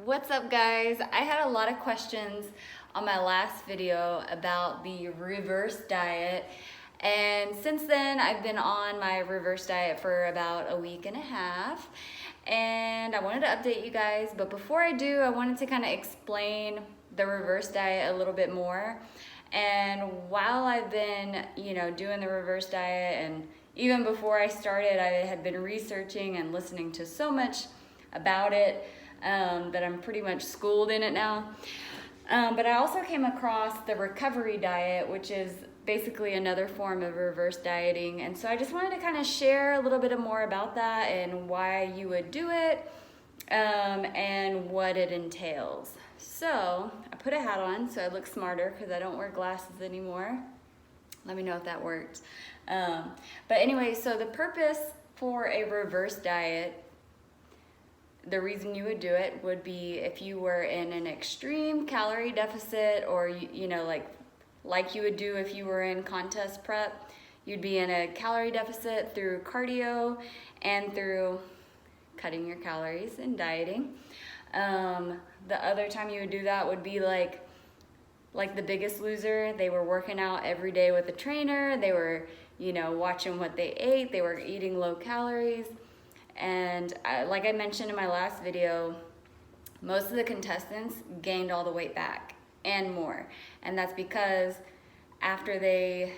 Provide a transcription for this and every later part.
What's up, guys? I had a lot of questions on my last video about the reverse diet, and since then I've been on my reverse diet for about a week and a half, and I wanted to update you guys. But before I do, I wanted to kind of explain the reverse diet a little bit more. And while I've been doing the reverse diet, and even before I started, I had been researching and listening to so much about it that I'm pretty much schooled in it now. But I also came across the recovery diet, which is basically another form of reverse dieting. And so I just wanted to kind of share a little bit more about that and why you would do it, and what it entails. So I put a hat on so I look smarter because I don't wear glasses anymore. Let me know if that worked. But anyway, so the purpose for a reverse diet, the reason you would do it would be if you were in an extreme calorie deficit, or like you would do if you were in contest prep. You'd be in a calorie deficit through cardio and through cutting your calories and dieting. The other time you would do that would be like The Biggest Loser. They were working out every day with a trainer. They were watching what they ate. They were eating low calories. And like I mentioned in my last video, most of the contestants gained all the weight back and more. And that's because after they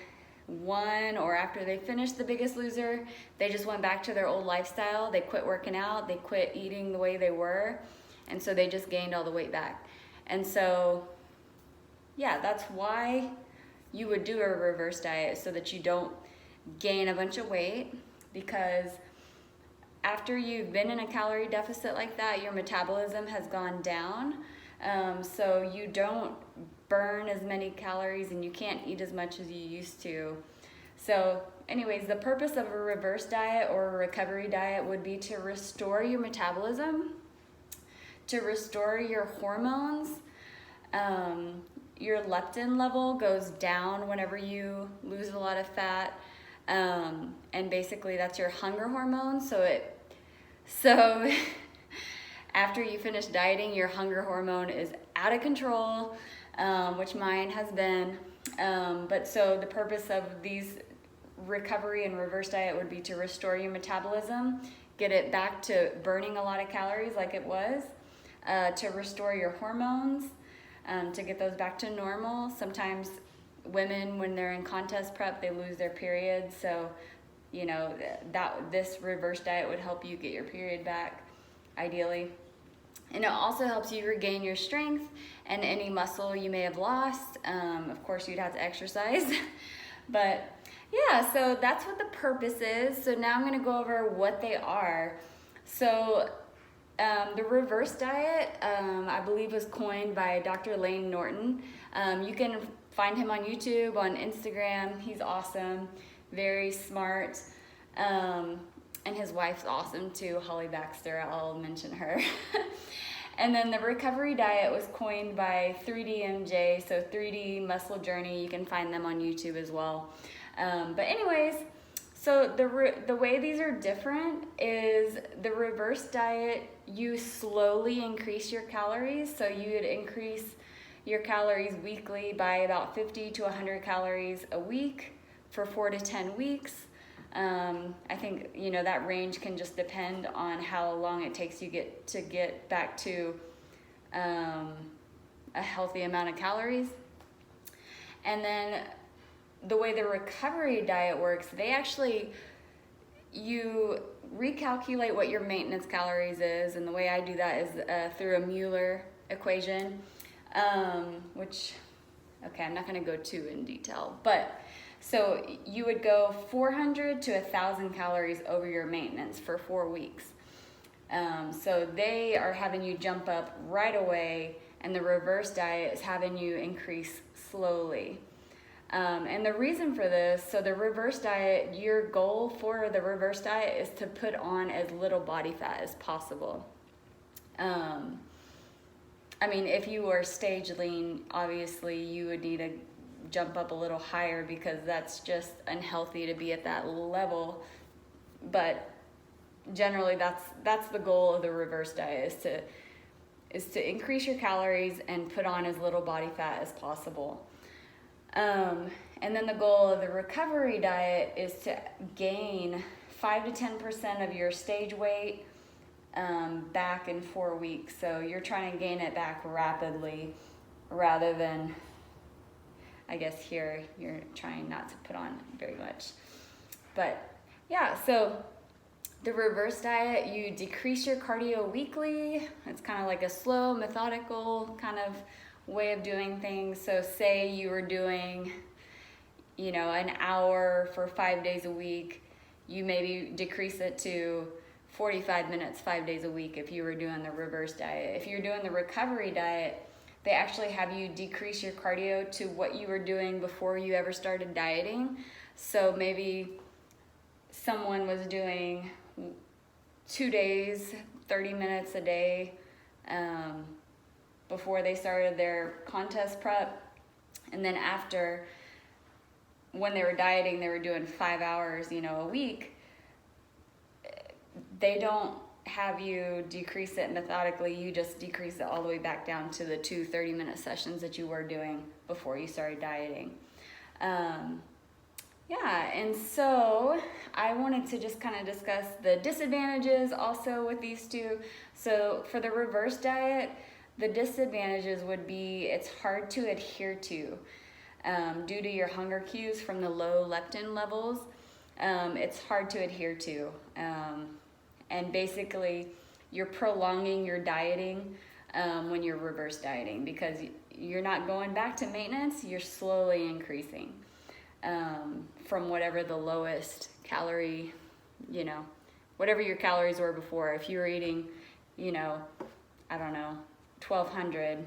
won or after they finished The Biggest Loser, they just went back to their old lifestyle. They quit working out, they quit eating the way they were, and so they just gained all the weight back. And so, yeah, that's why you would do a reverse diet, so that you don't gain a bunch of weight, because after you've been in a calorie deficit like that, your metabolism has gone down, so you don't burn as many calories and you can't eat as much as you used to. So anyways, the purpose of a reverse diet or a recovery diet would be to restore your metabolism, to restore your hormones. Your leptin level goes down whenever you lose a lot of fat, and basically that's your hunger hormone. So after you finish dieting, your hunger hormone is out of control, which mine has been. But so the purpose of these recovery and reverse diet would be to restore your metabolism, get it back to burning a lot of calories like it was, to restore your hormones, to get those back to normal. Sometimes women, when they're in contest prep, they lose their periods, so this reverse diet would help you get your period back, ideally. And it also helps you regain your strength and any muscle you may have lost. Of course, you'd have to exercise. But yeah, so that's what the purpose is. So now I'm going to go over what they are. So the reverse diet, I believe, was coined by Dr. Layne Norton. You can find him on YouTube, on Instagram. He's awesome, very smart. And his wife's awesome too, Holly Baxter. I'll mention her. And then the recovery diet was coined by 3DMJ, so 3D Muscle Journey. You can find them on YouTube as well. But anyways, so the way these are different is the reverse diet, you slowly increase your calories. So you would increase your calories weekly by about 50 to 100 calories a week for 4 to 10 weeks. I think that range can just depend on how long it takes you to get back to a healthy amount of calories. And then the way the recovery diet works, you recalculate what your maintenance calories is, and the way I do that is through a Mueller equation, which, okay, I'm not going to go too in detail, but so you would go 400 to 1,000 calories over your maintenance for 4 weeks. So they are having you jump up right away, and the reverse diet is having you increase slowly. And the reason for this, so the reverse diet, your goal for the reverse diet is to put on as little body fat as possible. If you were stage lean, obviously you would need to jump up a little higher, because that's just unhealthy to be at that level. But generally that's the goal of the reverse diet, is to increase your calories and put on as little body fat as possible. And then the goal of the recovery diet is to gain 5 to 10% of your stage weight back in 4 weeks. So you're trying to gain it back rapidly rather than, I guess here you're trying not to put on very much. But yeah, so the reverse diet, you decrease your cardio weekly. It's kind of like a slow, methodical kind of way of doing things. So say you were doing, you know, an hour for 5 days a week, you maybe decrease it to 45 minutes 5 days a week if you were doing the reverse diet. If you're doing the recovery diet, they actually have you decrease your cardio to what you were doing before you ever started dieting. So maybe someone was doing 2 days, 30 minutes a day before they started their contest prep. And then after, when they were dieting, they were doing 5 hours, you know, a week. They don't have you decrease it methodically. You just decrease it all the way back down to the 2 30-minute sessions that you were doing before you started dieting. Yeah, and so I wanted to just kind of discuss the disadvantages also with these two. So for the reverse diet, the disadvantages would be it's hard to adhere to due to your hunger cues from the low leptin levels. It's hard to adhere to. And basically, you're prolonging your dieting when you're reverse dieting because you're not going back to maintenance, you're slowly increasing from whatever the lowest calorie, you know, whatever your calories were before. If you were eating, you know, I don't know, 1,200,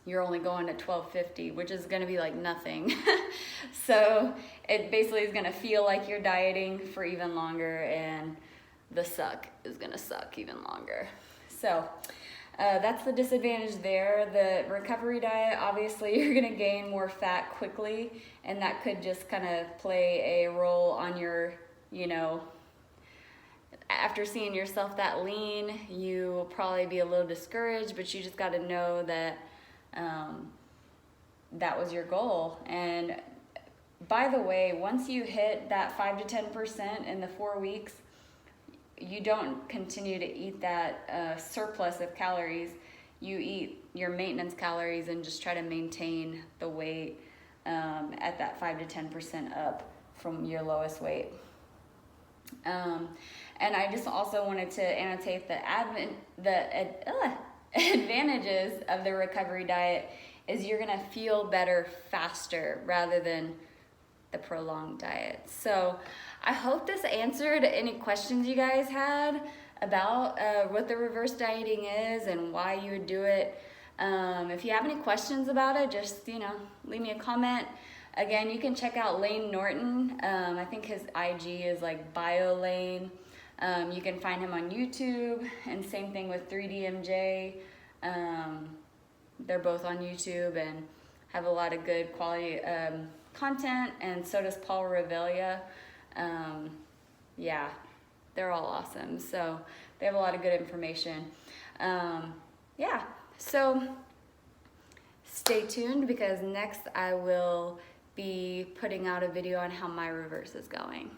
you're only going to 1,250, which is going to be like nothing. So it basically is going to feel like you're dieting for even longer, and the suck is going to suck even longer. So that's the disadvantage there. The recovery diet, obviously you're going to gain more fat quickly, and that could just kind of play a role on your, you know, after seeing yourself that lean, you'll probably be a little discouraged, but you just got to know that that was your goal. And by the way, once you hit that 5 to 10% in the 4 weeks, you don't continue to eat that surplus of calories. You eat your maintenance calories and just try to maintain the weight at that 5 to 10% up from your lowest weight. And I just also wanted to annotate the advantages of the recovery diet is you're gonna feel better faster rather than the prolonged diet. So I hope this answered any questions you guys had about what the reverse dieting is and why you would do it. If you have any questions about it, just, you know, leave me a comment. Again, you can check out Lane Norton. I think his IG is like BioLane. You can find him on YouTube, and same thing with 3DMJ. They're both on YouTube and have a lot of good quality content, and so does Paul Revelia. Yeah, they're all awesome. So they have a lot of good information. Yeah, so stay tuned because next I will be putting out a video on how my reverse is going.